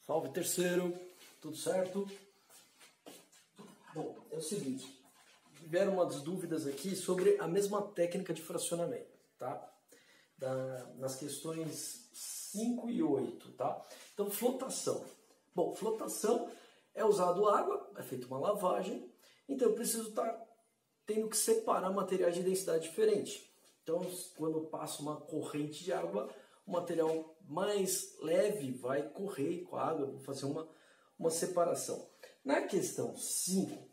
Salve terceiro, tudo certo? Bom, é o seguinte, tiveram umas dúvidas aqui sobre a mesma técnica de fracionamento, tá? Nas questões 5 e 8, tá? Então, flotação. Bom, flotação é usado água, é feita uma lavagem, então eu preciso estar tendo que separar materiais de densidade diferente. Então, quando eu passo uma corrente de água, o material mais leve vai correr com a água, vou fazer uma separação. Na questão 5,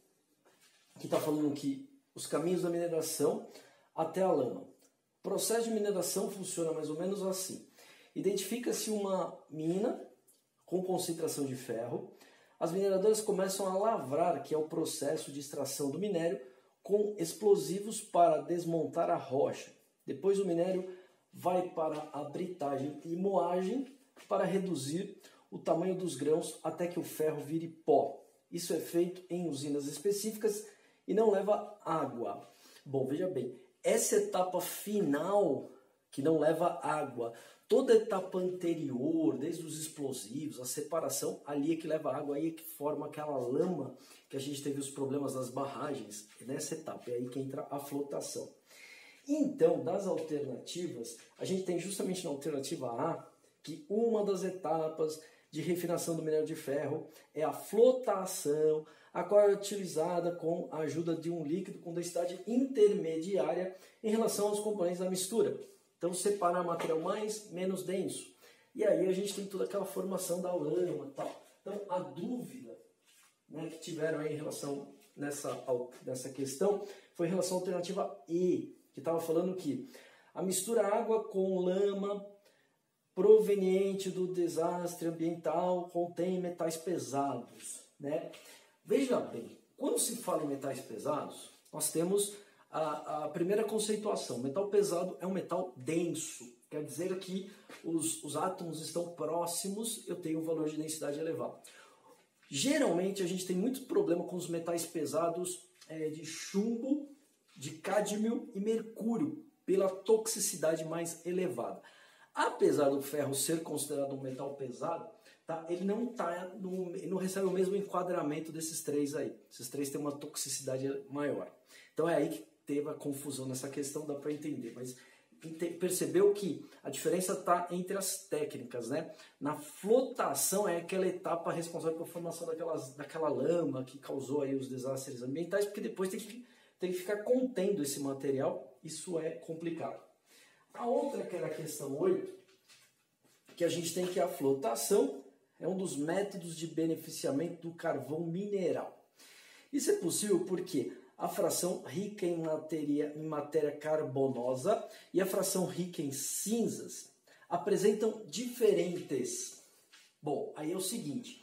que está falando que os caminhos da mineração até a lama. O processo de mineração funciona mais ou menos assim. Identifica-se uma mina com concentração de ferro. As mineradoras começam a lavrar, que é o processo de extração do minério, com explosivos para desmontar a rocha. Depois o minério vai para a britagem e moagem para reduzir o tamanho dos grãos até que o ferro vire pó. Isso é feito em usinas específicas e não leva água. Bom, veja bem, essa etapa final que não leva água, toda a etapa anterior, desde os explosivos, a separação, ali é que leva água, aí é que forma aquela lama que a gente teve os problemas das barragens, nessa etapa, é aí que entra a flotação. Então, das alternativas, a gente tem justamente na alternativa A, que uma das etapas de refinação do minério de ferro é a flotação, a qual é utilizada com a ajuda de um líquido com densidade intermediária em relação aos componentes da mistura. Então, separar material mais, menos denso. E aí a gente tem toda aquela formação da lama e tal. Então, a dúvida, né, que tiveram aí em relação nessa questão foi em relação à alternativa E, que estava falando que a mistura água com lama proveniente do desastre ambiental contém metais pesados, né? Veja bem, quando se fala em metais pesados, nós temos a primeira conceituação. Metal pesado é um metal denso, quer dizer que os átomos estão próximos, eu tenho um valor de densidade elevado. Geralmente a gente tem muito problema com os metais pesados de chumbo, de cádmio e mercúrio, pela toxicidade mais elevada. Apesar do ferro ser considerado um metal pesado, tá, ele não recebe o mesmo enquadramento desses três aí. Esses três têm uma toxicidade maior. Então é aí que teve a confusão nessa questão, dá para entender. Mas percebeu que a diferença está entre as técnicas, né? Na flotação é aquela etapa responsável pela formação daquela lama que causou aí os desastres ambientais, porque depois tem que ficar contendo esse material, isso é complicado. A outra, que era a questão 8, que a gente tem que a flotação é um dos métodos de beneficiamento do carvão mineral. Isso é possível porque a fração rica em matéria carbonosa e a fração rica em cinzas apresentam diferentes. Bom, aí é o seguinte,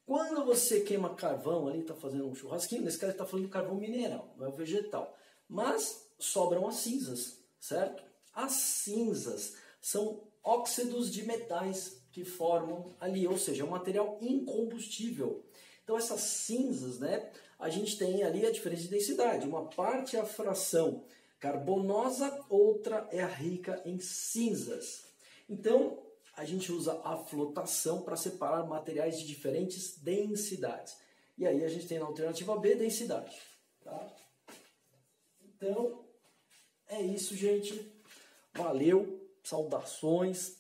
quando você queima carvão ali, está fazendo um churrasquinho, nesse caso está falando de carvão mineral, não é o vegetal, mas sobram as cinzas, certo? As cinzas são óxidos de metais que formam ali, ou seja, é um material incombustível. Então essas cinzas, né, a gente tem ali a diferença de densidade. Uma parte é a fração carbonosa, outra é a rica em cinzas. Então a gente usa a flotação para separar materiais de diferentes densidades. E aí a gente tem na alternativa B, densidade. Tá? Então é isso, gente. Valeu, saudações.